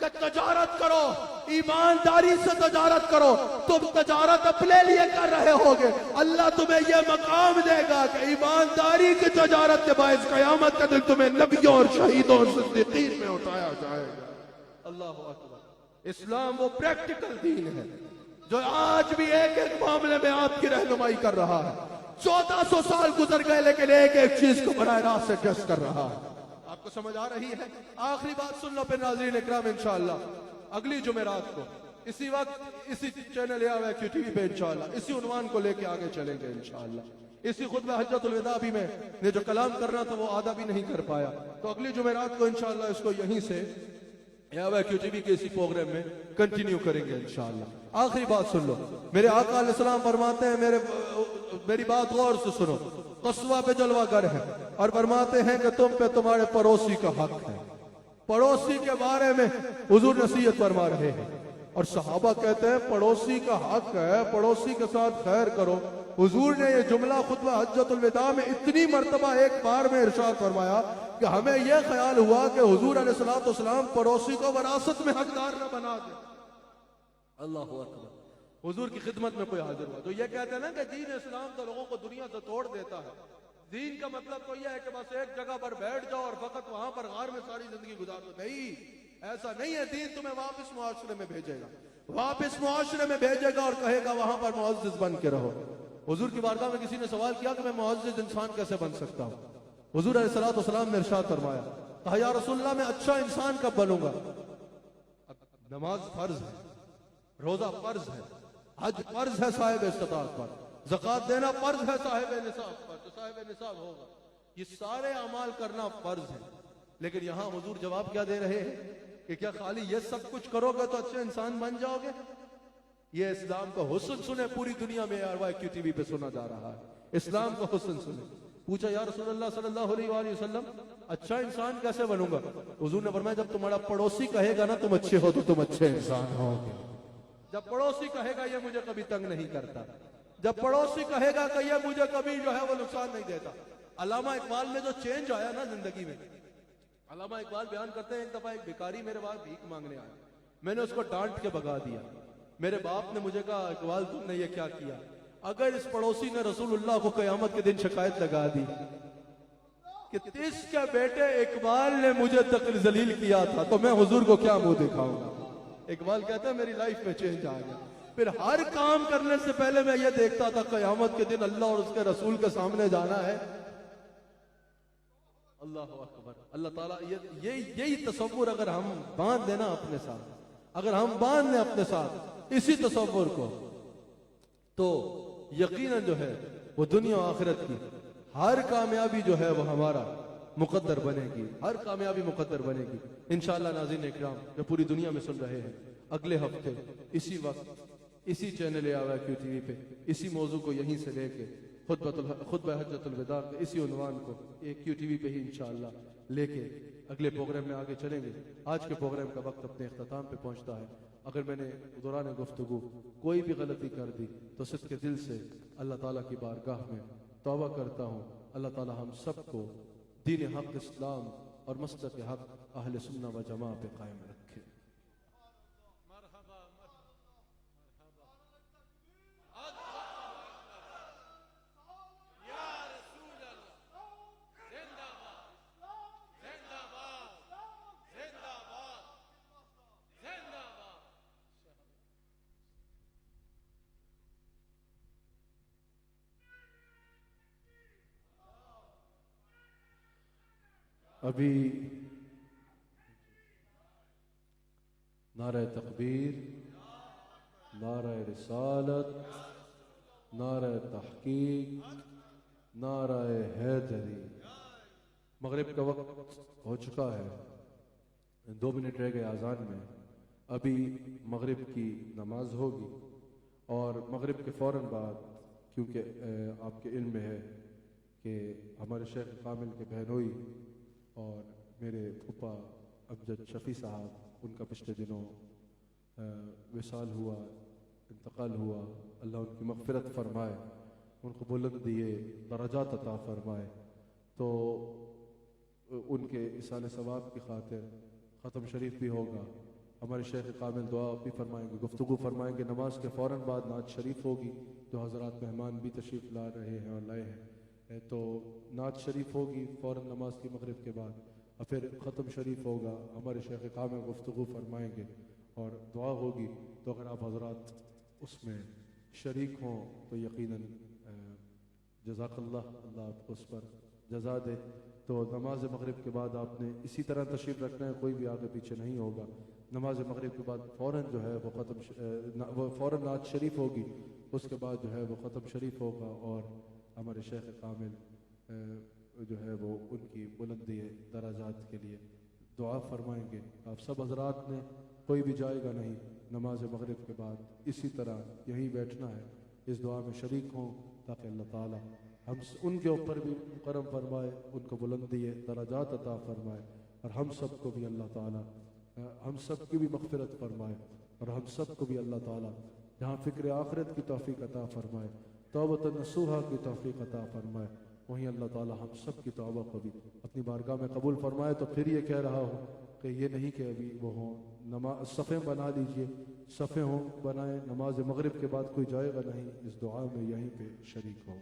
کہ تجارت کرو, ایمانداری سے تجارت کرو. تم تجارت اپنے لیے کر رہے ہوگے, اللہ تمہیں یہ مقام دے گا کہ ایمانداری کی تجارت کے باعث قیامت کے دن تمہیں نبیوں اور شہیدوں اور صدیقین میں اٹھایا جائے گا. اللہ اکبر. اسلام وہ پریکٹیکل دین ہے جو آج بھی ایک ایک معاملے میں آپ کی رہنمائی کر رہا ہے. 1400 سال گزر گئے لیکن ایک ایک چیز کو براہ راست سے ٹیسٹ کر رہا ہے. آپ کو سمجھ آ رہی ہے؟ آخری بات سن لو پھر ناظرین اکرام انشاءاللہ اگلی جمعرات کو اسی وقت اسی چینل یا ویکیو ٹی وی پہ انشاءاللہ اسی عنوان کو لے کے آگے چلیں گے انشاءاللہ. اسی خطبہ حجۃ الوداع بھی میں نے جو کلام کرنا تھا وہ آدھا بھی نہیں کر پایا, تو اگلی جمعرات کو انشاءاللہ اس کو یہیں سے یا ویکیو ٹی وی کے اسی پروگرام میں کنٹینیو کریں گے انشاءاللہ. آخری بات سن لو, میرے آقا علیہ السلام فرماتے ہیں, میری بات غور سے سنو, قصوہ پہ جلوہ گر ہے اور فرماتے ہیں کہ تم پہ تمہارے پڑوسی کا حق ہے. پڑوسی کے بارے میں حضور نصیحت فرما رہے ہیں اور صحابہ کہتے ہیں پڑوسی کا حق ہے, پڑوسی کے ساتھ خیر کرو. حضور نے یہ جملہ خطبہ حجۃ الوداع میں اتنی مرتبہ ایک بار میں ارشاد فرمایا کہ ہمیں یہ خیال ہوا کہ حضور علیہ السلام پڑوسی کو وراثت میں حقدار نہ بنا دے. اللہ اکبر. حضور کی خدمت میں کوئی حاضر ہوا تو یہ کہتے ہیں نا کہ دین اسلام تو لوگوں کو دنیا سے توڑ دیتا ہے. دین کا مطلب تو یہ ہے کہ بس ایک جگہ پر بیٹھ جاؤ اور فقط وہاں پر غار میں ساری زندگی گزار دو. نہیں, ایسا نہیں ہے. دین تمہیں واپس معاشرے میں بھیجے گا, واپس معاشرے میں بھیجے گا اور کہے گا وہاں پر معزز بن کے رہو. حضور کی بارگاہ میں کسی نے سوال کیا کہ میں معزز انسان کیسے بن سکتا ہوں؟ حضور علیہ السلام نے ارشاد فرمایا, کہا یا رسول اللہ میں اچھا انسان کب بنوں گا؟ نماز فرض ہے, روزہ فرض ہے, حج فرض ہے صاحب استطاعت پر, زکوٰۃ دینا فرض ہے صاحب نصاب پر جو صاحب نصاب ہوگا. یہ سارے اعمال کرنا فرض ہے. لیکن یہاں حضور جواب کیا دے رہے ہیں کہ کیا خالی یہ سب کچھ کرو گے تو اچھے انسان بن جاؤ گے؟ یہ اسلام کا حسن سنے, پوری دنیا میں ویکیو ٹی وی پہ سنا جا رہا ہے. اسلام کا حسن سنے. پوچھا یا رسول اللہ صلی اللہ علیہ وآلہ وسلم اچھا انسان کیسے بنوں گا؟ حضور نے فرمایا جب تمہارا پڑوسی کہے گا نا تم اچھے ہو تو تم اچھے انسان ہو گے. جب پڑوسی کہے گا یہ مجھے کبھی تنگ نہیں کرتا, جب پڑوسی کہے گا کہ یہ مجھے کبھی جو ہے وہ نقصان نہیں دیتا. علامہ اقبال میں جو چینج آیا نا زندگی میں, علامہ اقبال بیان کرتے ہیں ایک دفعہ ایک بھکاری میرے پاس بھیک مانگنے آیا, میں نے اس کو ڈانٹ کے بھگا دیا. میرے باپ نے مجھے کہا اقبال تم نے یہ کیا کیا؟ اگر اس پڑوسی نے رسول اللہ کو قیامت کے دن شکایت لگا دی کہ اس کے بیٹے اقبال نے مجھے تقل ذلیل کیا تھا تو میں حضور کو کیا منہ دکھاؤں گا؟ اقبال کہتا ہے میری لائف میں چینج آ گیا. پھر ہر کام کرنے سے پہلے میں یہ دیکھتا تھا قیامت کے دن اللہ اور اس کے رسول کے سامنے جانا ہے. اللہ اکبر. اللہ تعالیٰ یہی تصور اگر ہم باندھ دینا اپنے ساتھ, اگر ہم باندھ لیں اپنے ساتھ اسی تصور کو, تو یقیناً جو ہے وہ دنیا و آخرت کی ہر کامیابی جو ہے وہ ہمارا مقدر بنے گی, ہر کامیابی مقدر بنے گی انشاءاللہ. ناظرین اکرام جو پوری دنیا میں سن رہے ہیں, اگلے ہفتے اسی وقت اسی چینل یا ویکیو ٹی وی پہ اسی موضوع کو یہیں سے لے کے خطبہ حجۃ الوداع کے اسی عنوان کو کیو ٹی وی پہ ہی انشاءاللہ لے کے اگلے پروگرام میں آگے چلیں گے. آج کے پروگرام کا وقت اپنے اختتام پہ پہنچتا ہے. اگر میں نے دوران گفتگو کوئی بھی غلطی کر دی تو صدق دل سے اللہ تعالیٰ کی بارگاہ میں توبہ کرتا ہوں. اللہ تعالیٰ ہم سب کو دین حق اسلام اور مسلک حق اہل سنہ و جماع پہ قائم رکھے. ابھی نعرہ تکبیر, نعرہ رسالت, نعرہ تحقیق, نعرہ حیدری. مغرب کا وقت ہو چکا ہے, 2 منٹ رہ گئے اذان میں. ابھی مغرب کی نماز ہوگی اور مغرب کے فوراً بعد, کیونکہ آپ کے علم میں ہے کہ ہمارے شیخ کامل کے بہنوئی اور میرے پھپھا امجد شفیع صاحب ان کا پچھلے دنوں وصال ہوا, انتقال ہوا. اللہ ان کی مغفرت فرمائے, ان کو بلندی درجات عطا فرمائے. تو ان کے ایصال ثواب کی خاطر ختم شریف بھی ہوگا ہمارے شیخ کامل دعا بھی فرمائیں گے، گفتگو فرمائیں گے۔ نماز کے فوراً بعد نعت شریف ہوگی، جو حضرات مہمان بھی تشریف لا رہے ہیں اور لائے ہیں، تو نعت شریف ہوگی فوراً نماز کی مغرب کے بعد، اور پھر ختم شریف ہوگا۔ ہمارے شیخ کامل گفتگو فرمائیں گے اور دعا ہوگی۔ تو اگر آپ حضرات اس میں شریک ہوں تو یقیناً جزاک اللہ، اللہ آپ کو اس پر جزا دے۔ تو نماز مغرب کے بعد آپ نے اسی طرح تشریف رکھنا ہے، کوئی بھی آگے پیچھے نہیں ہوگا۔ نماز مغرب کے بعد فوراً جو ہے وہ فوراً نعت شریف ہوگی، اس کے بعد جو ہے وہ ختم شریف ہوگا، اور ہمارے شیخ کامل جو ہے وہ ان کی بلندی درجات کے لیے دعا فرمائیں گے۔ آپ سب حضرات نے کوئی بھی جائے گا نہیں، نماز مغرب کے بعد اسی طرح یہیں بیٹھنا ہے، اس دعا میں شریک ہوں تاکہ اللہ تعالیٰ ہم ان کے اوپر بھی کرم فرمائے، ان کو بلندی درجات عطا فرمائے، اور ہم سب کو بھی اللہ تعالیٰ ہم سب کی بھی مغفرت فرمائے، اور ہم سب کو بھی اللہ تعالیٰ جہاں فکر آخرت کی توفیق عطا فرمائے، توبۃ نصوحہ کی توفیق عطا فرمائے، وہیں اللہ تعالیٰ ہم سب کی توبہ کو بھی اپنی بارگاہ میں قبول فرمائے۔ تو پھر یہ کہہ رہا ہوں کہ یہ نہیں کہ ابھی وہ ہوں، صفیں بنا لیجئے، صفیں ہوں بنائیں، نماز مغرب کے بعد کوئی جائے گا نہیں، اس دعا میں یہیں پہ شریک ہوں۔